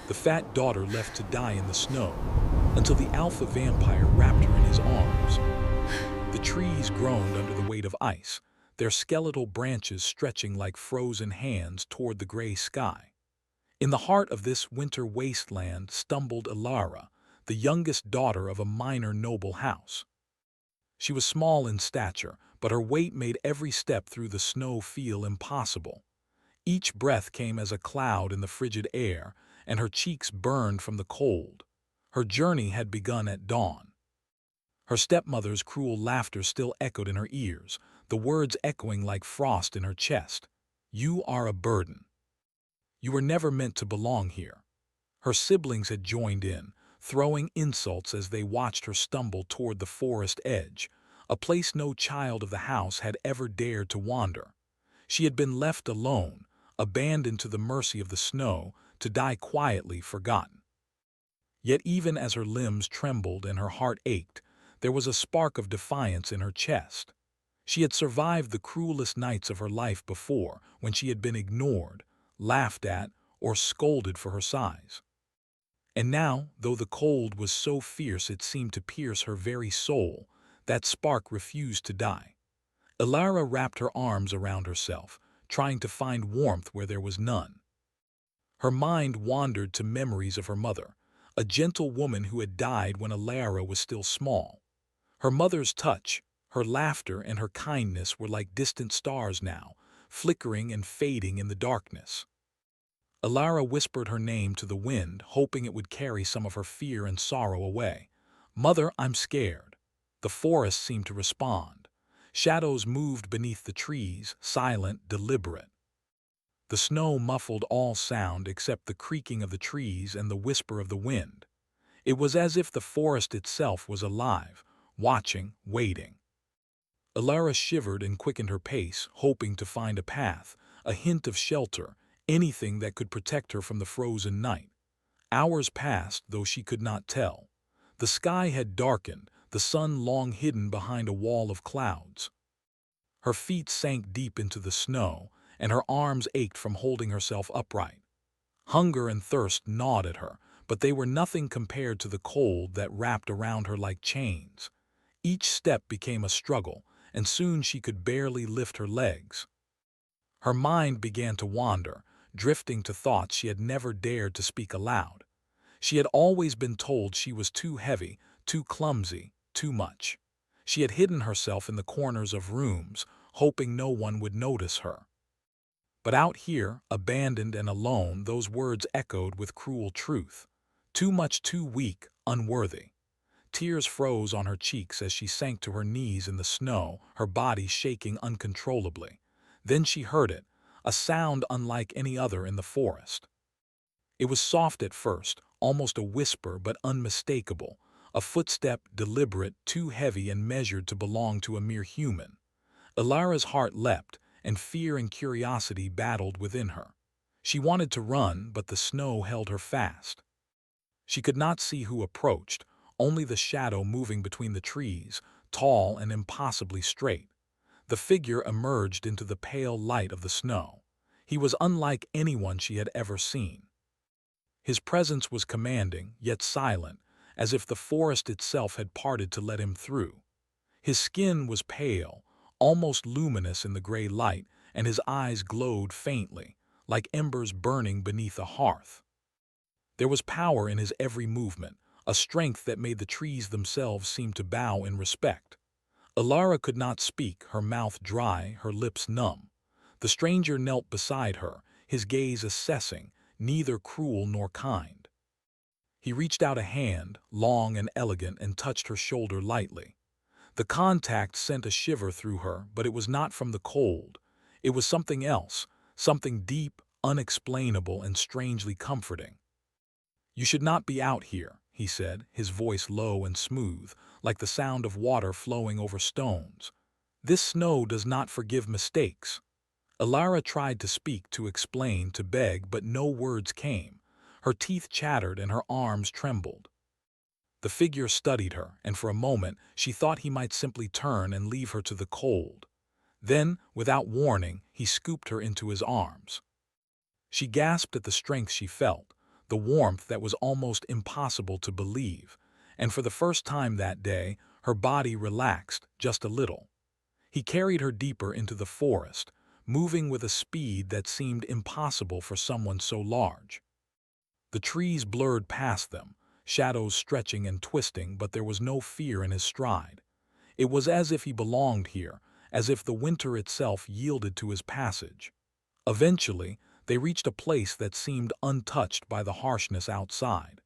the fat daughter left to die in the snow, until the alpha vampire wrapped her in his arms. The trees groaned under the weight of ice, their skeletal branches stretching like frozen hands toward the gray sky. In the heart of this winter wasteland stumbled Ilara, the youngest daughter of a minor noble house. She was small in stature, but her weight made every step through the snow feel impossible. Each breath came as a cloud in the frigid air, and her cheeks burned from the cold. Her journey had begun at dawn. Her stepmother's cruel laughter still echoed in her ears, the words echoing like frost in her chest. "You are a burden. You were never meant to belong here." Her siblings had joined in, throwing insults as they watched her stumble toward the forest edge, a place no child of the house had ever dared to wander. She had been left alone, abandoned to the mercy of the snow, to die quietly forgotten. Yet even as her limbs trembled and her heart ached, there was a spark of defiance in her chest. She had survived the cruelest nights of her life before, when she had been ignored, laughed at, or scolded for her size. And now, though the cold was so fierce it seemed to pierce her very soul, that spark refused to die. Ilara wrapped her arms around herself, trying to find warmth where there was none. Her mind wandered to memories of her mother, a gentle woman who had died when Ilara was still small. Her mother's touch, her laughter, and her kindness were like distant stars now, flickering and fading in the darkness. Ilara whispered her name to the wind, hoping it would carry some of her fear and sorrow away. "Mother, I'm scared." The forest seemed to respond. Shadows moved beneath the trees, silent, deliberate. The snow muffled all sound except the creaking of the trees and the whisper of the wind. It was as if the forest itself was alive, watching, waiting. Ilara shivered and quickened her pace, hoping to find a path, a hint of shelter, anything that could protect her from the frozen night. Hours passed, though she could not tell. The sky had darkened, the sun long hidden behind a wall of clouds. Her feet sank deep into the snow, and her arms ached from holding herself upright. Hunger and thirst gnawed at her, but they were nothing compared to the cold that wrapped around her like chains. Each step became a struggle, and soon she could barely lift her legs. Her mind began to wander, drifting to thoughts she had never dared to speak aloud. She had always been told she was too heavy, too clumsy, too much. She had hidden herself in the corners of rooms, hoping no one would notice her. But out here, abandoned and alone, those words echoed with cruel truth. Too much, too weak, unworthy. Tears froze on her cheeks as she sank to her knees in the snow, her body shaking uncontrollably. Then she heard it, a sound unlike any other in the forest. It was soft at first, almost a whisper but unmistakable, a footstep deliberate, too heavy and measured to belong to a mere human. Ilara's heart leapt, and fear and curiosity battled within her. She wanted to run, but the snow held her fast. She could not see who approached, only the shadow moving between the trees, tall and impossibly straight. The figure emerged into the pale light of the snow. He was unlike anyone she had ever seen. His presence was commanding, yet silent, as if the forest itself had parted to let him through. His skin was pale, almost luminous in the gray light, and his eyes glowed faintly, like embers burning beneath a hearth. There was power in his every movement, a strength that made the trees themselves seem to bow in respect. Ilara could not speak, her mouth dry, her lips numb. The stranger knelt beside her, his gaze assessing, neither cruel nor kind. He reached out a hand, long and elegant, and touched her shoulder lightly. The contact sent a shiver through her, but it was not from the cold. It was something else, something deep, unexplainable, and strangely comforting. "You should not be out here," he said, his voice low and smooth, like the sound of water flowing over stones. "This snow does not forgive mistakes." Ilara tried to speak, to explain, to beg, but no words came. Her teeth chattered and her arms trembled. The figure studied her, and for a moment she thought he might simply turn and leave her to the cold. Then, without warning, he scooped her into his arms. She gasped at the strength she felt. the warmth that was almost impossible to believe, and for the first time that day, her body relaxed just a little. He carried her deeper into the forest, moving with a speed that seemed impossible for someone so large. The trees blurred past them, shadows stretching and twisting, but there was no fear in his stride. It was as if he belonged here, as if the winter itself yielded to his passage. Eventually, they reached a place that seemed untouched by the harshness outside.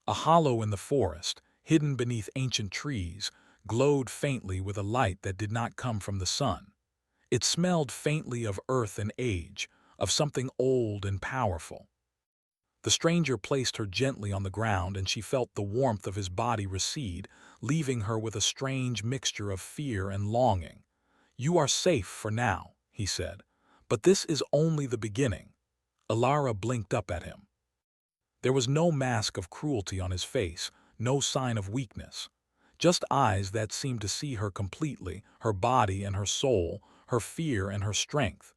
A hollow in the forest, hidden beneath ancient trees, glowed faintly with a light that did not come from the sun. It smelled faintly of earth and age, of something old and powerful. The stranger placed her gently on the ground, and she felt the warmth of his body recede, leaving her with a strange mixture of fear and longing. "You are safe for now," he said, "but this is only the beginning." Alara blinked up at him. There was no mask of cruelty on his face, no sign of weakness. Just eyes that seemed to see her completely, her body and her soul, her fear and her strength.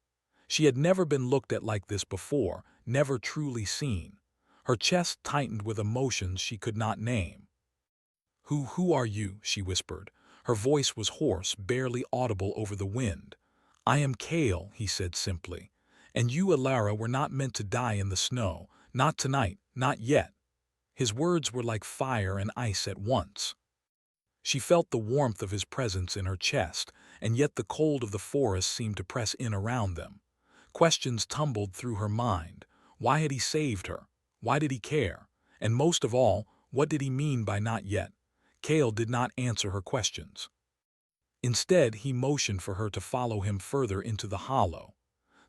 She had never been looked at like this before, never truly seen. Her chest tightened with emotions she could not name. Who are you?" she whispered. Her voice was hoarse, barely audible over the wind. "I am Kale," he said simply. "And you, Alara, were not meant to die in the snow. Not tonight, not yet." His words were like fire and ice at once. She felt the warmth of his presence in her chest, and yet the cold of the forest seemed to press in around them. Questions tumbled through her mind. Why had he saved her? Why did he care? And most of all, what did he mean by not yet? Kale did not answer her questions. Instead, he motioned for her to follow him further into the hollow.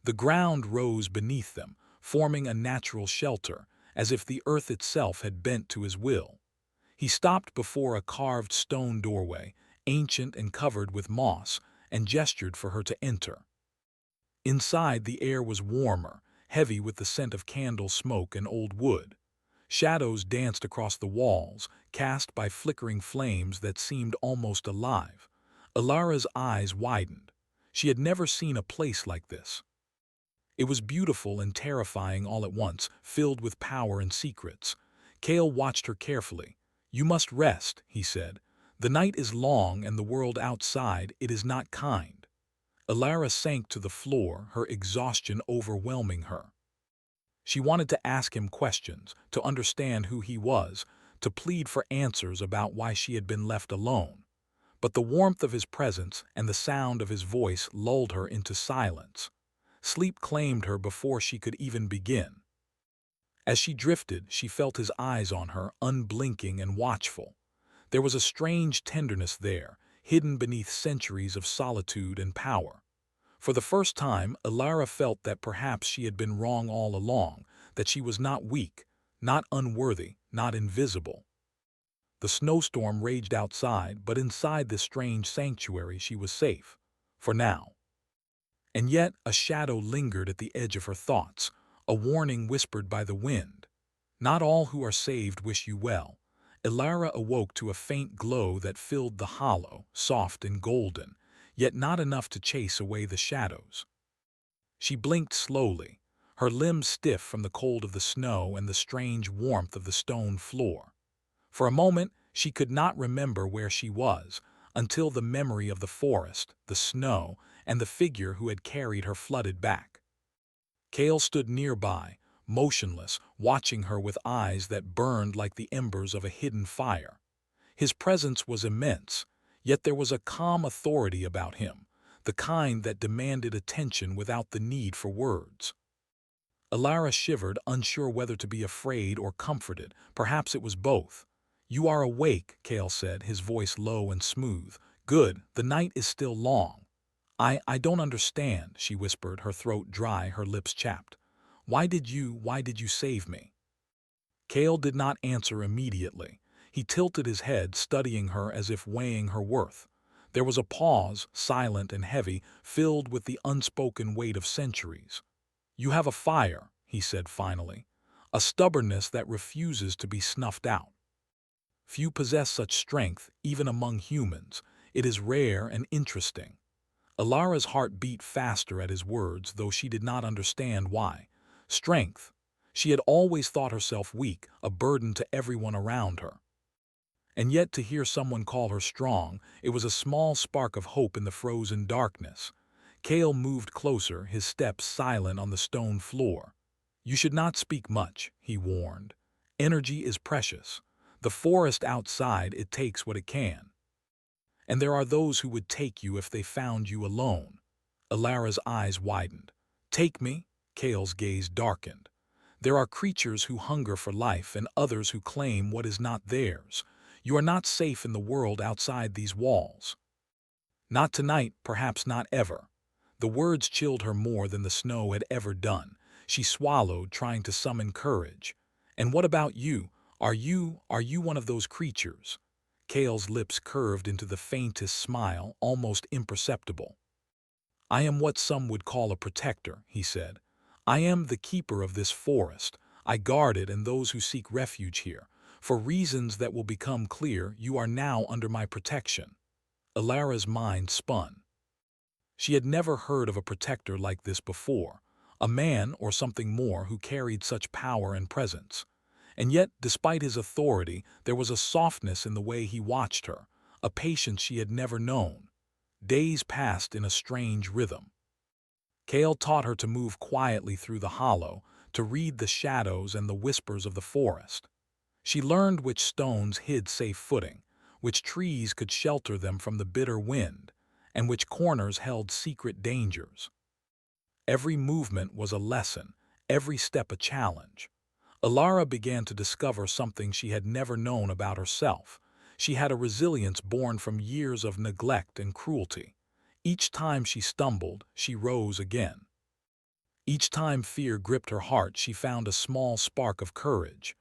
The ground rose beneath them, forming a natural shelter, as if the earth itself had bent to his will. He stopped before a carved stone doorway, ancient and covered with moss, and gestured for her to enter. Inside, the air was warmer, heavy with the scent of candle smoke and old wood. Shadows danced across the walls, cast by flickering flames that seemed almost alive. Alara's eyes widened. She had never seen a place like this. It was beautiful and terrifying all at once, filled with power and secrets. Kale watched her carefully. "You must rest," he said. "The night is long, and the world outside, it is not kind." Alara sank to the floor, her exhaustion overwhelming her. She wanted to ask him questions, to understand who he was, to plead for answers about why she had been left alone. But the warmth of his presence and the sound of his voice lulled her into silence. Sleep claimed her before she could even begin. As she drifted, she felt his eyes on her, unblinking and watchful. There was a strange tenderness there, hidden beneath centuries of solitude and power. For the first time, Alara felt that perhaps she had been wrong all along, that she was not weak, not unworthy, not invisible. The snowstorm raged outside, but inside this strange sanctuary she was safe. For now. And yet a shadow lingered at the edge of her thoughts, a warning whispered by the wind. "Not all who are saved wish you well." Alara awoke to a faint glow that filled the hollow, soft and golden, yet not enough to chase away the shadows. She blinked slowly, her limbs stiff from the cold of the snow and the strange warmth of the stone floor. For a moment, she could not remember where she was, until the memory of the forest, the snow, and the figure who had carried her flooded back. Kale stood nearby, motionless, watching her with eyes that burned like the embers of a hidden fire. His presence was immense, yet there was a calm authority about him, the kind that demanded attention without the need for words. Alara shivered, unsure whether to be afraid or comforted. Perhaps it was both. "You are awake," Kale said, his voice low and smooth. "Good, the night is still long." I don't understand," she whispered, her throat dry, her lips chapped. Why did you save me?" Kale did not answer immediately. He tilted his head, studying her as if weighing her worth. There was a pause, silent and heavy, filled with the unspoken weight of centuries. "You have a fire," he said finally, "a stubbornness that refuses to be snuffed out. Few possess such strength, even among humans. It is rare and interesting." Alara's heart beat faster at his words, though she did not understand why. Strength. She had always thought herself weak, a burden to everyone around her. And yet to hear someone call her strong, it was a small spark of hope in the frozen darkness. Cale moved closer, his steps silent on the stone floor. "You should not speak much," he warned. "Energy is precious. The forest outside, it takes what it can. And there are those who would take you if they found you alone." Alara's eyes widened. "Take me?" Cale's gaze darkened. "There are creatures who hunger for life and others who claim what is not theirs. You are not safe in the world outside these walls." "Not tonight, perhaps not ever." The words chilled her more than the snow had ever done. She swallowed, trying to summon courage. "And what about you? Are you one of those creatures?" Cale's lips curved into the faintest smile, almost imperceptible. "I am what some would call a protector," he said. "I am the keeper of this forest. I guard it and those who seek refuge here. For reasons that will become clear, you are now under my protection." Alara's mind spun. She had never heard of a protector like this before, a man or something more who carried such power and presence. And yet, despite his authority, there was a softness in the way he watched her, a patience she had never known. Days passed in a strange rhythm. Cale taught her to move quietly through the hollow, to read the shadows and the whispers of the forest. She learned which stones hid safe footing, which trees could shelter them from the bitter wind, and which corners held secret dangers. Every movement was a lesson, every step a challenge. Alara began to discover something she had never known about herself. She had a resilience born from years of neglect and cruelty. Each time she stumbled, she rose again. Each time fear gripped her heart, she found a small spark of courage.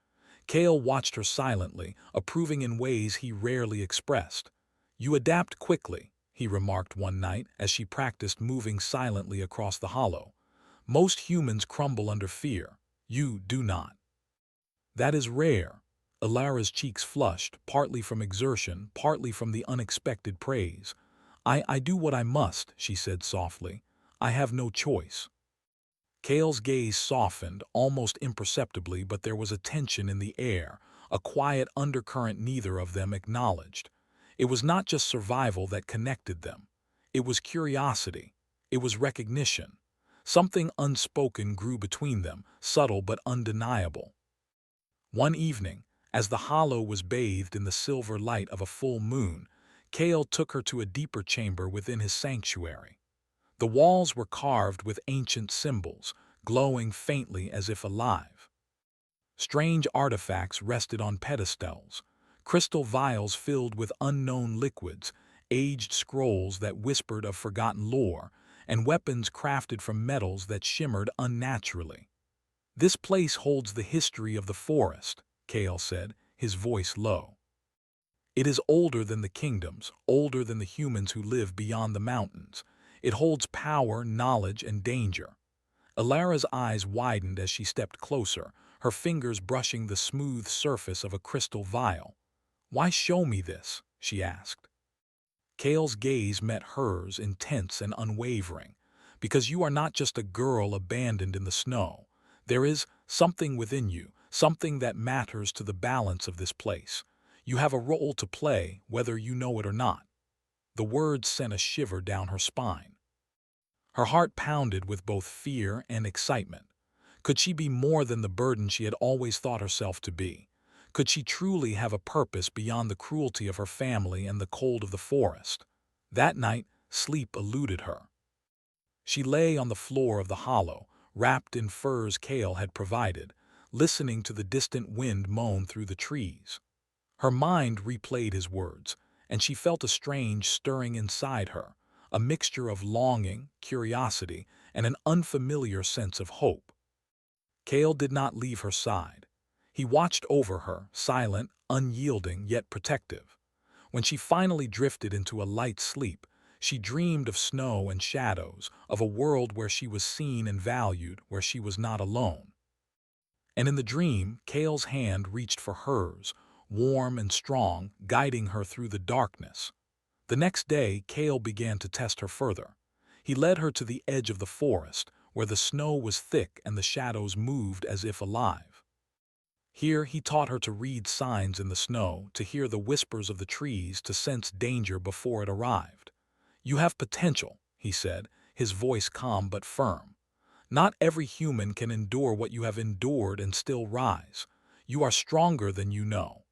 Cale watched her silently, approving in ways he rarely expressed. "You adapt quickly," he remarked one night as she practiced moving silently across the hollow. "Most humans crumble under fear. You do not." "That is rare." Alara's cheeks flushed, partly from exertion, partly from the unexpected praise. I do what I must," she said softly. "I have no choice." Cale's gaze softened, almost imperceptibly, but there was a tension in the air, a quiet undercurrent neither of them acknowledged. It was not just survival that connected them. It was curiosity. It was recognition. Something unspoken grew between them, subtle but undeniable. One evening, as the hollow was bathed in the silver light of a full moon, Cale took her to a deeper chamber within his sanctuary. The walls were carved with ancient symbols, glowing faintly as if alive. Strange artifacts rested on pedestals, crystal vials filled with unknown liquids, aged scrolls that whispered of forgotten lore, and weapons crafted from metals that shimmered unnaturally. "This place holds the history of the forest," Cale said, his voice low. "It is older than the kingdoms, older than the humans who live beyond the mountains. It holds power, knowledge, and danger." Alara's eyes widened as she stepped closer, her fingers brushing the smooth surface of a crystal vial. "Why show me this?" she asked. Cale's gaze met hers, intense and unwavering. "Because you are not just a girl abandoned in the snow. There is something within you, something that matters to the balance of this place. You have a role to play, whether you know it or not." The words sent a shiver down her spine. Her heart pounded with both fear and excitement. Could she be more than the burden she had always thought herself to be? Could she truly have a purpose beyond the cruelty of her family and the cold of the forest? That night, sleep eluded her. She lay on the floor of the hollow, wrapped in furs Cale had provided, listening to the distant wind moan through the trees. Her mind replayed his words, and she felt a strange stirring inside her, a mixture of longing, curiosity, and an unfamiliar sense of hope. Cale did not leave her side. He watched over her, silent, unyielding, yet protective. When she finally drifted into a light sleep, she dreamed of snow and shadows, of a world where she was seen and valued, where she was not alone. And in the dream, Cale's hand reached for hers, warm and strong, guiding her through the darkness. The next day, Cale began to test her further. He led her to the edge of the forest, where the snow was thick and the shadows moved as if alive. Here he taught her to read signs in the snow, to hear the whispers of the trees, to sense danger before it arrived. "You have potential," he said, his voice calm but firm. "Not every human can endure what you have endured and still rise. You are stronger than you know."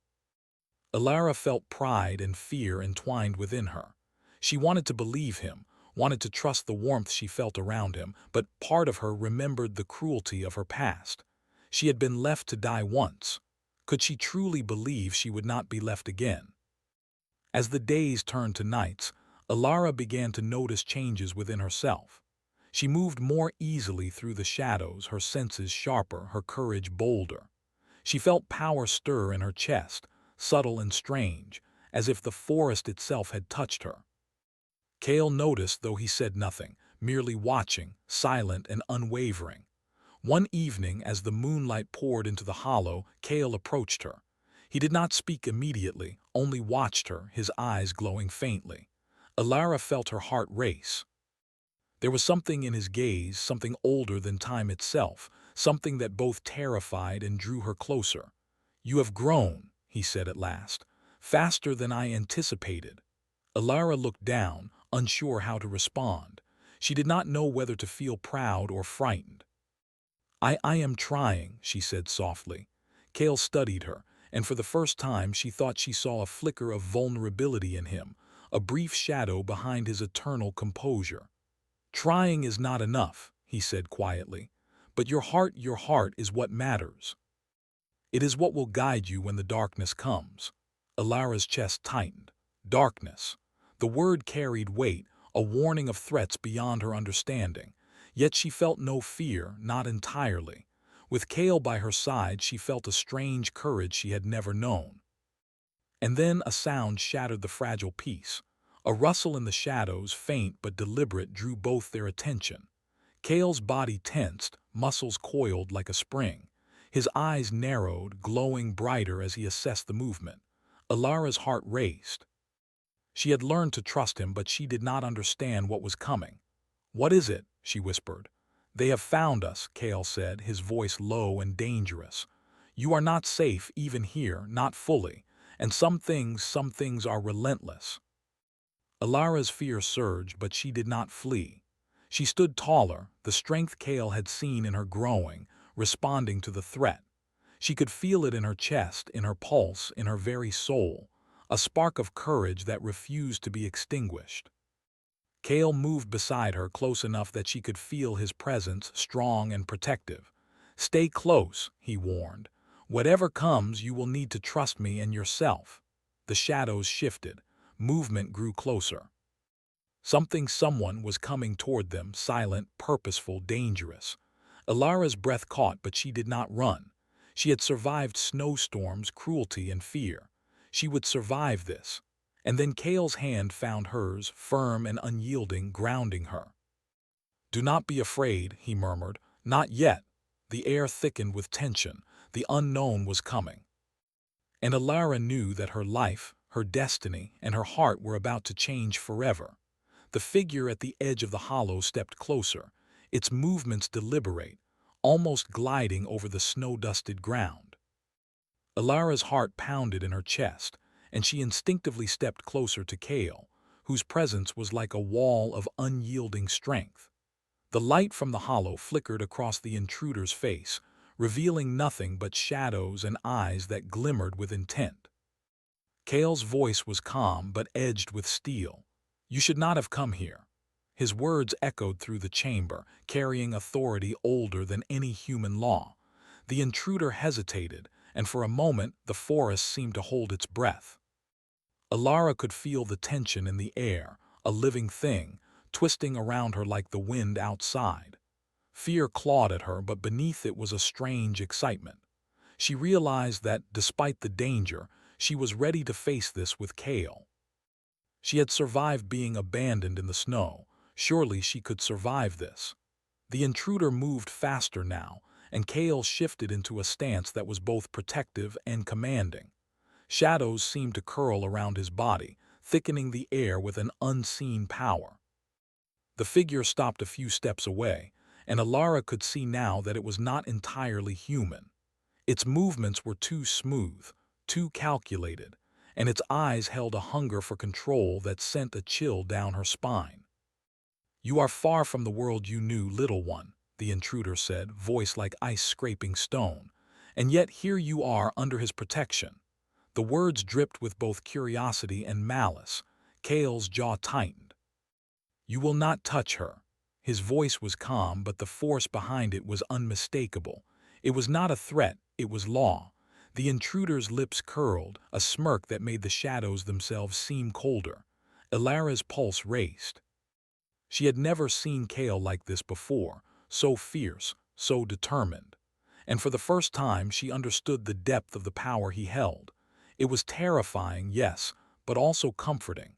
Alara felt pride and fear entwined within her. She wanted to believe him, wanted to trust the warmth she felt around him, but part of her remembered the cruelty of her past. She had been left to die once. Could she truly believe she would not be left again? As the days turned to nights, Alara began to notice changes within herself. She moved more easily through the shadows, her senses sharper, her courage bolder. She felt power stir in her chest, subtle and strange, as if the forest itself had touched her. Kale noticed, though he said nothing, merely watching, silent and unwavering. One evening, as the moonlight poured into the hollow, Kale approached her. He did not speak immediately, only watched her, his eyes glowing faintly. Alara felt her heart race. There was something in his gaze, something older than time itself, something that both terrified and drew her closer. "You have grown," he said at last, "faster than I anticipated." Alara looked down, unsure how to respond. She did not know whether to feel proud or frightened. I am trying," she said softly. Kale studied her, and for the first time she thought she saw a flicker of vulnerability in him, a brief shadow behind his eternal composure. "Trying is not enough," he said quietly, "but your heart is what matters. It is what will guide you when the darkness comes." Alara's chest tightened. Darkness. The word carried weight, a warning of threats beyond her understanding. Yet she felt no fear, not entirely. With Kale by her side, she felt a strange courage she had never known. And then a sound shattered the fragile peace. A rustle in the shadows, faint but deliberate, drew both their attention. Kale's body tensed, muscles coiled like a spring. His eyes narrowed, glowing brighter as he assessed the movement. Alara's heart raced. She had learned to trust him, but she did not understand what was coming. "What is it?" she whispered. "They have found us," Kale said, his voice low and dangerous. "You are not safe even here, not fully, and some things are relentless." Alara's fear surged, but she did not flee. She stood taller, the strength Kale had seen in her growing, responding to the threat. She could feel it in her chest, in her pulse, in her very soul, a spark of courage that refused to be extinguished. Kale moved beside her, close enough that she could feel his presence, strong and protective. "Stay close," he warned. "Whatever comes, you will need to trust me and yourself." The shadows shifted. Movement grew closer. Someone was coming toward them, silent, purposeful, dangerous. Alara's breath caught, but she did not run. She had survived snowstorms, cruelty, and fear. She would survive this. And then Kale's hand found hers, firm and unyielding, grounding her. "Do not be afraid," he murmured. "Not yet." The air thickened with tension. The unknown was coming. And Alara knew that her life, her destiny, and her heart were about to change forever. The figure at the edge of the hollow stepped closer, its movements deliberate, almost gliding over the snow-dusted ground. Alara's heart pounded in her chest, and she instinctively stepped closer to Kale, whose presence was like a wall of unyielding strength. The light from the hollow flickered across the intruder's face, revealing nothing but shadows and eyes that glimmered with intent. Kale's voice was calm but edged with steel. "You should not have come here." His words echoed through the chamber, carrying authority older than any human law. The intruder hesitated, and for a moment the forest seemed to hold its breath. Alara could feel the tension in the air, a living thing, twisting around her like the wind outside. Fear clawed at her, but beneath it was a strange excitement. She realized that, despite the danger, she was ready to face this with Kale. She had survived being abandoned in the snow. Surely she could survive this. The intruder moved faster now, and Kale shifted into a stance that was both protective and commanding. Shadows seemed to curl around his body, thickening the air with an unseen power. The figure stopped a few steps away, and Alara could see now that it was not entirely human. Its movements were too smooth, too calculated, and its eyes held a hunger for control that sent a chill down her spine. "You are far from the world you knew, little one," the intruder said, voice like ice scraping stone, "and yet here you are under his protection." The words dripped with both curiosity and malice. Kale's jaw tightened. "You will not touch her." His voice was calm, but the force behind it was unmistakable. It was not a threat, it was law. The intruder's lips curled, a smirk that made the shadows themselves seem colder. Alara's pulse raced. She had never seen Kale like this before, so fierce, so determined. And for the first time she understood the depth of the power he held. It was terrifying, yes, but also comforting.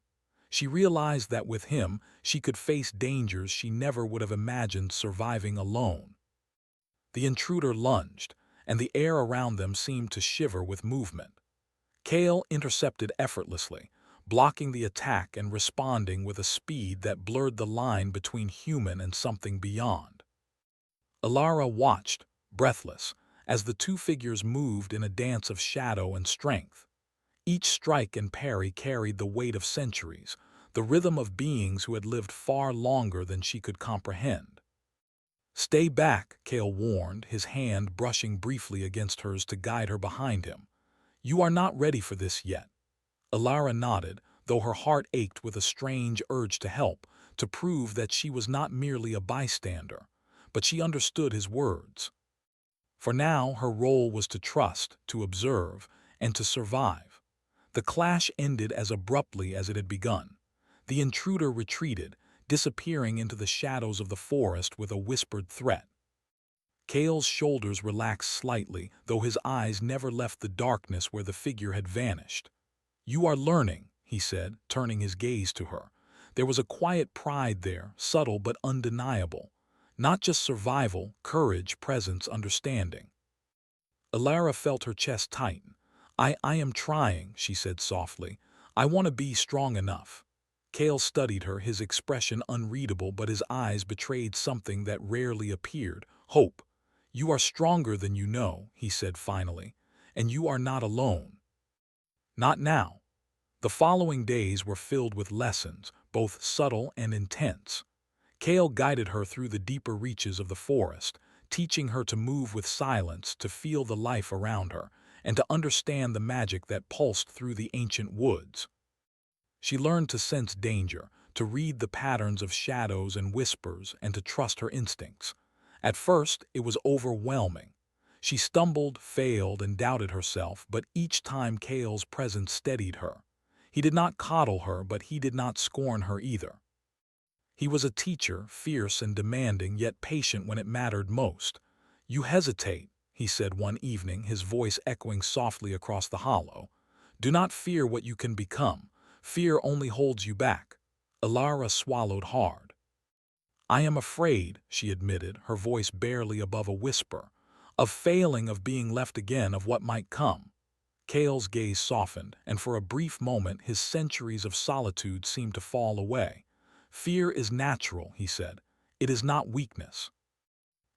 She realized that with him, she could face dangers she never would have imagined surviving alone. The intruder lunged, and the air around them seemed to shiver with movement. Kale intercepted effortlessly, blocking the attack and responding with a speed that blurred the line between human and something beyond. Alara watched, breathless, as the two figures moved in a dance of shadow and strength. Each strike and parry carried the weight of centuries, the rhythm of beings who had lived far longer than she could comprehend. "Stay back," Kale warned, his hand brushing briefly against hers to guide her behind him. "You are not ready for this yet." Alara nodded, though her heart ached with a strange urge to help, to prove that she was not merely a bystander. But she understood his words. For now, her role was to trust, to observe, and to survive. The clash ended as abruptly as it had begun. The intruder retreated, disappearing into the shadows of the forest with a whispered threat. Kale's shoulders relaxed slightly, though his eyes never left the darkness where the figure had vanished. "You are learning," he said, turning his gaze to her. There was a quiet pride there, subtle but undeniable. Not just survival, courage, presence, understanding. Alara felt her chest tighten. I am trying," she said softly. "I want to be strong enough." Kale studied her, his expression unreadable, but his eyes betrayed something that rarely appeared: hope. "You are stronger than you know," he said finally, "and you are not alone." Not now. The following days were filled with lessons, both subtle and intense. Kale guided her through the deeper reaches of the forest, teaching her to move with silence, to feel the life around her, and to understand the magic that pulsed through the ancient woods. She learned to sense danger, to read the patterns of shadows and whispers, and to trust her instincts. At first, it was overwhelming. She stumbled, failed, and doubted herself, but each time Kale's presence steadied her. He did not coddle her, but he did not scorn her either. He was a teacher, fierce and demanding, yet patient when it mattered most. "You hesitate," he said one evening, his voice echoing softly across the hollow. "Do not fear what you can become. Fear only holds you back." Alara swallowed hard. "I am afraid," she admitted, her voice barely above a whisper, "of failing, of being left again, of what might come." Kale's gaze softened, and for a brief moment his centuries of solitude seemed to fall away. "Fear is natural," he said. "It is not weakness.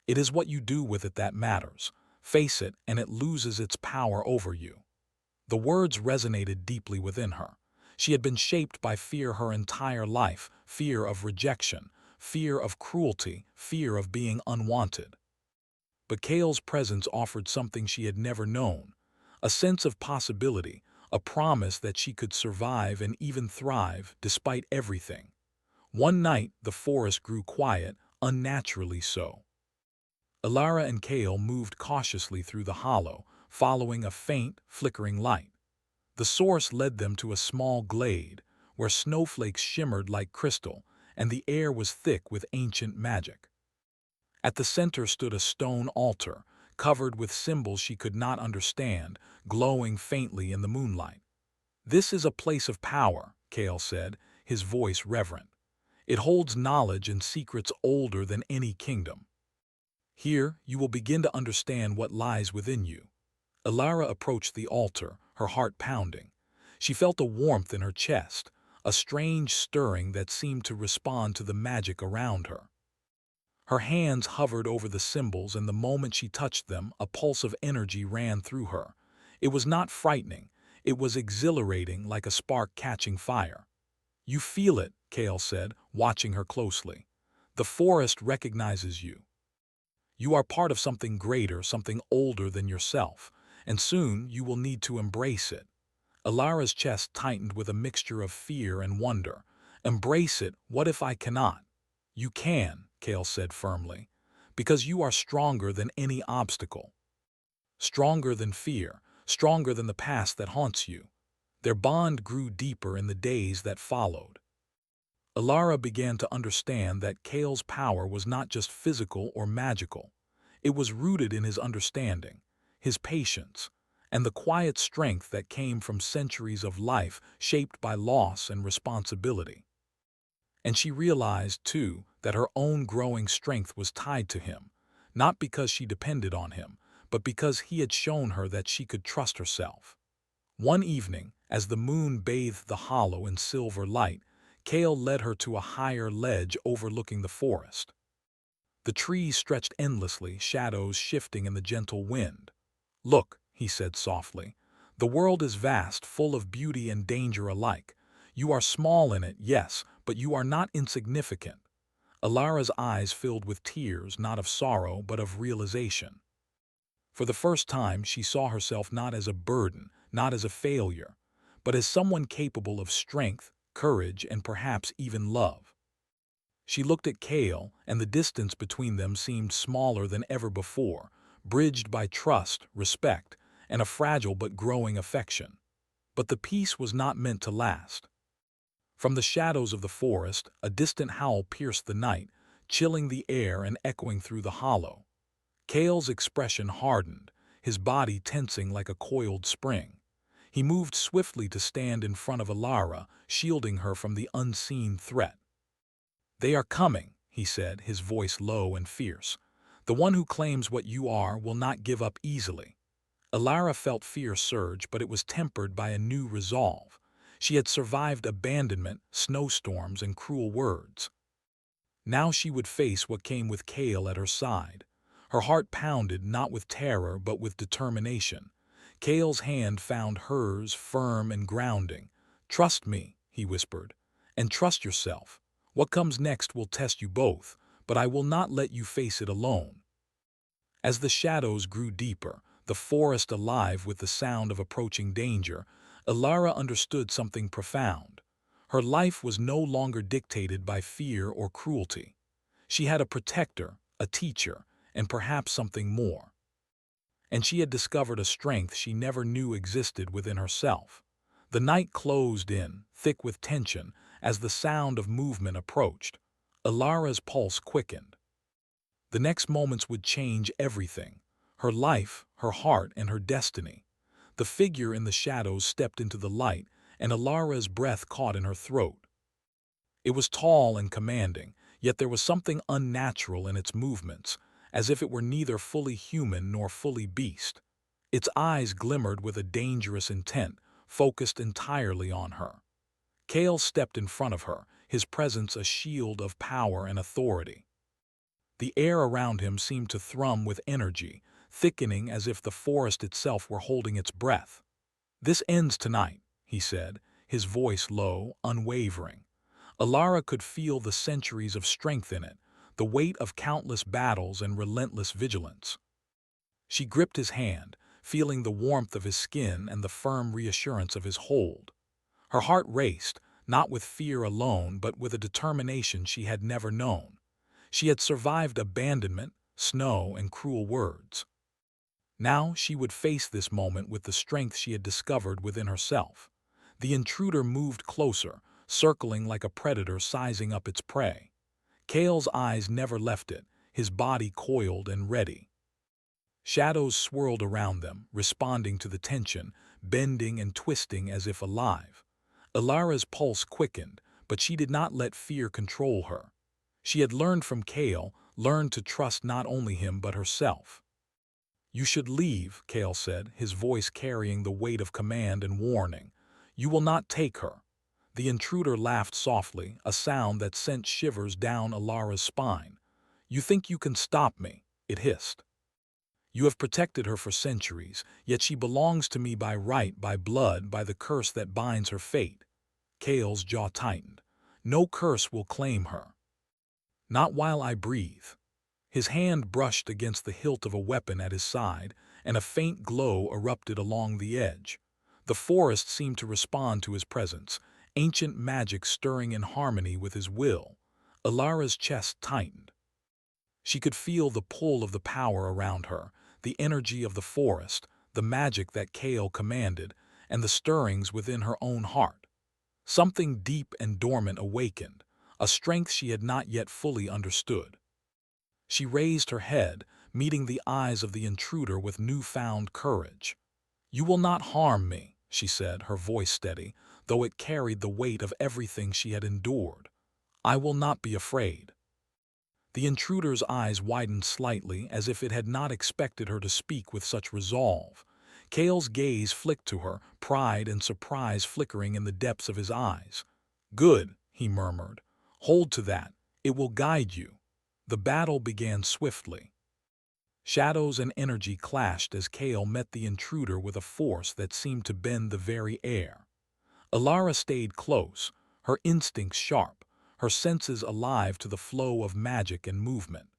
It is what you do with it that matters. Face it, and it loses its power over you." The words resonated deeply within her. She had been shaped by fear her entire life: fear of rejection, fear of cruelty, fear of being unwanted. But Kale's presence offered something she had never known: a sense of possibility, a promise that she could survive and even thrive despite everything. One night, the forest grew quiet, unnaturally so. Alara and Kale moved cautiously through the hollow, following a faint, flickering light. The source led them to a small glade, where snowflakes shimmered like crystal, and the air was thick with ancient magic. At the center stood a stone altar, covered with symbols she could not understand, glowing faintly in the moonlight. "This is a place of power," Kale said, his voice reverent. "It holds knowledge and secrets older than any kingdom. Here, you will begin to understand what lies within you." Alara approached the altar, her heart pounding. She felt a warmth in her chest, a strange stirring that seemed to respond to the magic around her. Her hands hovered over the symbols, and the moment she touched them, a pulse of energy ran through her. It was not frightening. It was exhilarating, like a spark catching fire. "You feel it," Kale said, watching her closely. "The forest recognizes you. You are part of something greater, something older than yourself, and soon you will need to embrace it." Alara's chest tightened with a mixture of fear and wonder. "Embrace it? What if I cannot?" "You can," Kale said firmly, "because you are stronger than any obstacle. Stronger than fear, stronger than the past that haunts you." Their bond grew deeper in the days that followed. Alara began to understand that Kale's power was not just physical or magical. It was rooted in his understanding, his patience, and the quiet strength that came from centuries of life shaped by loss and responsibility. And she realized, too, that her own growing strength was tied to him, not because she depended on him, but because he had shown her that she could trust herself. One evening, as the moon bathed the hollow in silver light, Kale led her to a higher ledge overlooking the forest. The trees stretched endlessly, shadows shifting in the gentle wind. "Look," he said softly, "the world is vast, full of beauty and danger alike. You are small in it, yes, but you are not insignificant." Alara's eyes filled with tears, not of sorrow, but of realization. For the first time, she saw herself not as a burden, not as a failure, but as someone capable of strength, courage, and perhaps even love. She looked at Kale, and the distance between them seemed smaller than ever before, bridged by trust, respect, and a fragile but growing affection. But the peace was not meant to last. From the shadows of the forest, a distant howl pierced the night, chilling the air and echoing through the hollow. Kale's expression hardened, his body tensing like a coiled spring. He moved swiftly to stand in front of Alara, shielding her from the unseen threat. "They are coming," he said, his voice low and fierce. "The one who claims what you are will not give up easily." Alara felt fear surge, but it was tempered by a new resolve. She had survived abandonment, snowstorms, and cruel words. Now she would face what came with Kale at her side. Her heart pounded, not with terror, but with determination. Kale's hand found hers, firm and grounding. "Trust me," he whispered, "and trust yourself. What comes next will test you both, but I will not let you face it alone." As the shadows grew deeper, the forest alive with the sound of approaching danger, Alara understood something profound. Her life was no longer dictated by fear or cruelty. She had a protector, a teacher, and perhaps something more. And she had discovered a strength she never knew existed within herself. The night closed in, thick with tension, as the sound of movement approached. Alara's pulse quickened. The next moments would change everything: her life, her heart, and her destiny. The figure in the shadows stepped into the light, and Alara's breath caught in her throat. It was tall and commanding, yet there was something unnatural in its movements, as if it were neither fully human nor fully beast. Its eyes glimmered with a dangerous intent, focused entirely on her. Kale stepped in front of her, his presence a shield of power and authority. The air around him seemed to thrum with energy, thickening as if the forest itself were holding its breath. "This ends tonight," he said, his voice low, unwavering. Alara could feel the centuries of strength in it, the weight of countless battles and relentless vigilance. She gripped his hand, feeling the warmth of his skin and the firm reassurance of his hold. Her heart raced, not with fear alone, but with a determination she had never known. She had survived abandonment, snow, and cruel words. Now she would face this moment with the strength she had discovered within herself. The intruder moved closer, circling like a predator sizing up its prey. Kale's eyes never left it, his body coiled and ready. Shadows swirled around them, responding to the tension, bending and twisting as if alive. Alara's pulse quickened, but she did not let fear control her. She had learned from Kale, learned to trust not only him but herself. "You should leave," Kale said, his voice carrying the weight of command and warning. "You will not take her." The intruder laughed softly, a sound that sent shivers down Alara's spine. "You think you can stop me?" it hissed. "You have protected her for centuries, yet she belongs to me by right, by blood, by the curse that binds her fate." Kale's jaw tightened. "No curse will claim her. Not while I breathe." His hand brushed against the hilt of a weapon at his side, and a faint glow erupted along the edge. The forest seemed to respond to his presence, ancient magic stirring in harmony with his will. Alara's chest tightened. She could feel the pull of the power around her, the energy of the forest, the magic that Kale commanded, and the stirrings within her own heart. Something deep and dormant awakened, a strength she had not yet fully understood. She raised her head, meeting the eyes of the intruder with newfound courage. "You will not harm me," she said, her voice steady, though it carried the weight of everything she had endured. "I will not be afraid." The intruder's eyes widened slightly, as if it had not expected her to speak with such resolve. Kale's gaze flicked to her, pride and surprise flickering in the depths of his eyes. "Good," he murmured. "Hold to that. It will guide you." The battle began swiftly. Shadows and energy clashed as Kale met the intruder with a force that seemed to bend the very air. Alara stayed close, her instincts sharp, her senses alive to the flow of magic and movement.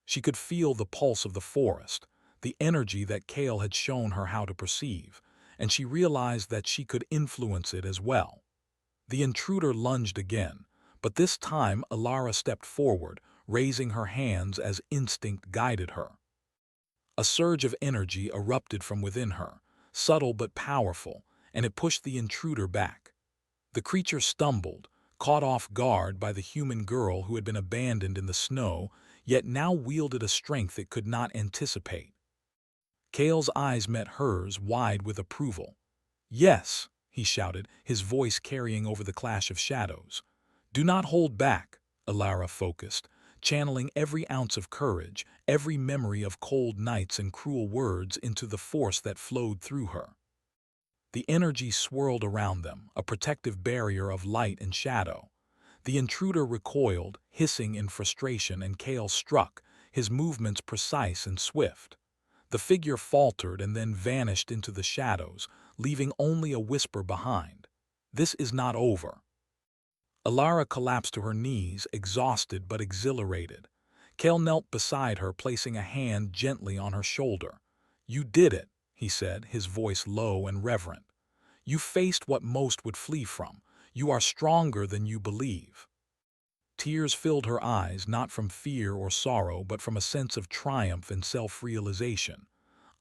She could feel the pulse of the forest, the energy that Kale had shown her how to perceive, and she realized that she could influence it as well. The intruder lunged again, but this time Alara stepped forward, raising her hands as instinct guided her. A surge of energy erupted from within her, subtle but powerful, and it pushed the intruder back. The creature stumbled, caught off guard by the human girl who had been abandoned in the snow, yet now wielded a strength it could not anticipate. Kale's eyes met hers, wide with approval. "Yes," he shouted, his voice carrying over the clash of shadows. "Do not hold back," Alara focused, channeling every ounce of courage, every memory of cold nights and cruel words into the force that flowed through her. The energy swirled around them, a protective barrier of light and shadow. The intruder recoiled, hissing in frustration, and Kale struck, his movements precise and swift. The figure faltered and then vanished into the shadows, leaving only a whisper behind. "This is not over." Alara collapsed to her knees, exhausted but exhilarated. Kale knelt beside her, placing a hand gently on her shoulder. "You did it," he said, his voice low and reverent. "You faced what most would flee from. You are stronger than you believe." Tears filled her eyes, not from fear or sorrow, but from a sense of triumph and self-realization.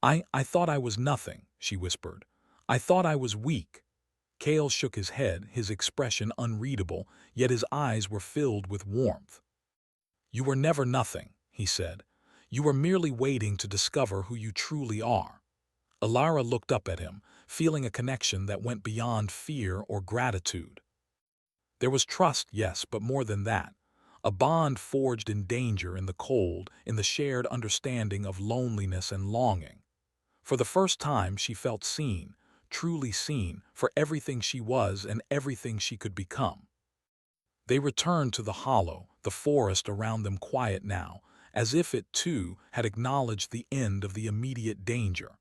I thought I was nothing," she whispered. "I thought I was weak." Kale shook his head, his expression unreadable, yet his eyes were filled with warmth. "You were never nothing," he said. "You were merely waiting to discover who you truly are." Alara looked up at him, feeling a connection that went beyond fear or gratitude. There was trust, yes, but more than that. A bond forged in danger, in the cold, in the shared understanding of loneliness and longing. For the first time she felt seen, truly seen, for everything she was and everything she could become. They returned to the hollow, the forest around them quiet now, as if it, too, had acknowledged the end of the immediate danger.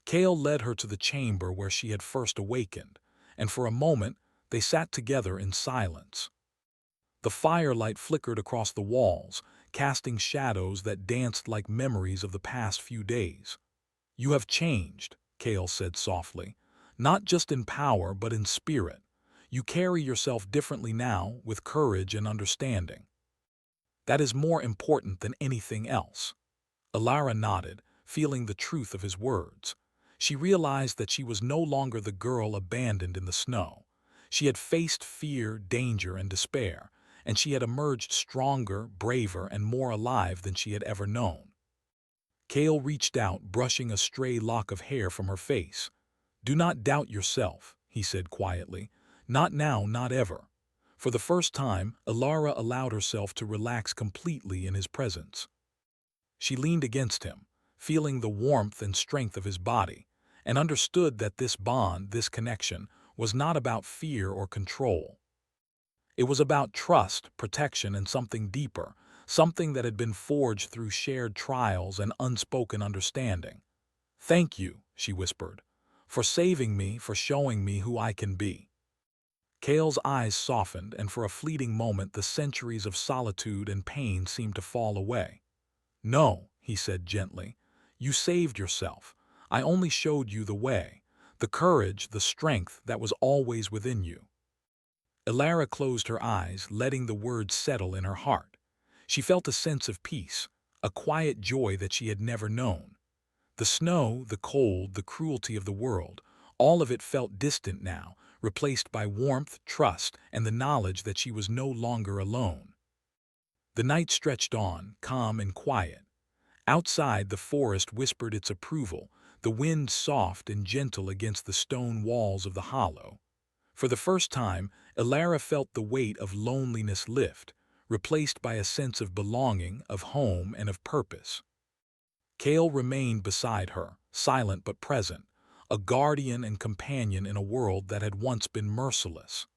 Kale led her to the chamber where she had first awakened, and for a moment they sat together in silence. The firelight flickered across the walls, casting shadows that danced like memories of the past few days. "You have changed," Kale said softly, "not just in power but in spirit. You carry yourself differently now, with courage and understanding. That is more important than anything else." Alara nodded, feeling the truth of his words. She realized that she was no longer the girl abandoned in the snow. She had faced fear, danger, and despair, and she had emerged stronger, braver, and more alive than she had ever known. Kale reached out, brushing a stray lock of hair from her face. "Do not doubt yourself," he said quietly. "Not now, not ever." For the first time, Alara allowed herself to relax completely in his presence. She leaned against him, feeling the warmth and strength of his body, and understood that this bond, this connection, was not about fear or control. It was about trust, protection, and something deeper, something that had been forged through shared trials and unspoken understanding. "Thank you," she whispered, "for saving me, for showing me who I can be." Kale's eyes softened, and for a fleeting moment the centuries of solitude and pain seemed to fall away. "No," he said gently, "you saved yourself. I only showed you the way, the courage, the strength that was always within you." Elara closed her eyes, letting the words settle in her heart. She felt a sense of peace, a quiet joy that she had never known. The snow, the cold, the cruelty of the world, all of it felt distant now, replaced by warmth, trust, and the knowledge that she was no longer alone. The night stretched on, calm and quiet. Outside, the forest whispered its approval, the wind soft and gentle against the stone walls of the hollow. For the first time, Elara felt the weight of loneliness lift, replaced by a sense of belonging, of home, and of purpose. Kale remained beside her, silent but present, a guardian and companion in a world that had once been merciless.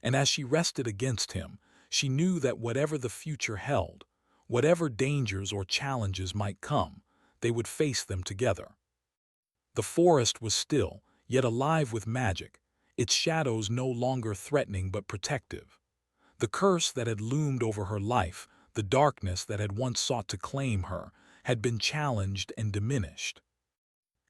And as she rested against him, she knew that whatever the future held, whatever dangers or challenges might come, they would face them together. The forest was still, yet alive with magic, its shadows no longer threatening but protective. The curse that had loomed over her life, the darkness that had once sought to claim her, had been challenged and diminished.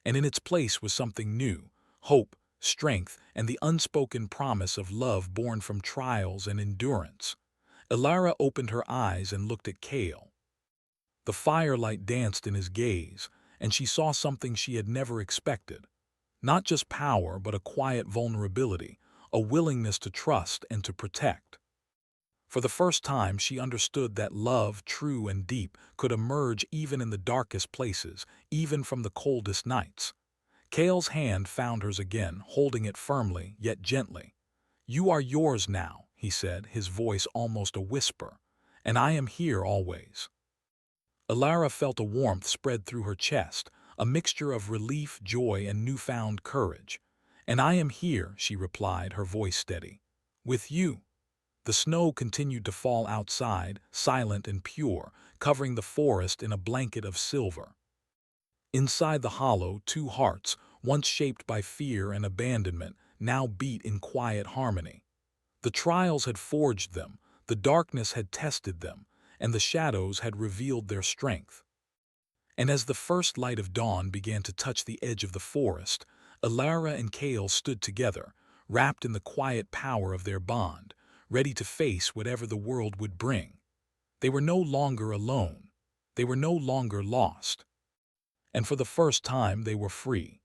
And in its place was something new: hope, strength, and the unspoken promise of love born from trials and endurance. Elara opened her eyes and looked at Kale. The firelight danced in his gaze, and she saw something she had never expected. Not just power, but a quiet vulnerability, a willingness to trust and to protect. For the first time, she understood that love, true and deep, could emerge even in the darkest places, even from the coldest nights. Kale's hand found hers again, holding it firmly, yet gently. "You are yours now," he said, his voice almost a whisper, "and I am here always." Elara felt a warmth spread through her chest, a mixture of relief, joy, and newfound courage. "And I am here," she replied, her voice steady, "with you." The snow continued to fall outside, silent and pure, covering the forest in a blanket of silver. Inside the hollow, two hearts, once shaped by fear and abandonment, now beat in quiet harmony. The trials had forged them, the darkness had tested them, and the shadows had revealed their strength. And as the first light of dawn began to touch the edge of the forest, Elara and Kale stood together, wrapped in the quiet power of their bond, ready to face whatever the world would bring. They were no longer alone. They were no longer lost. And for the first time, they were free.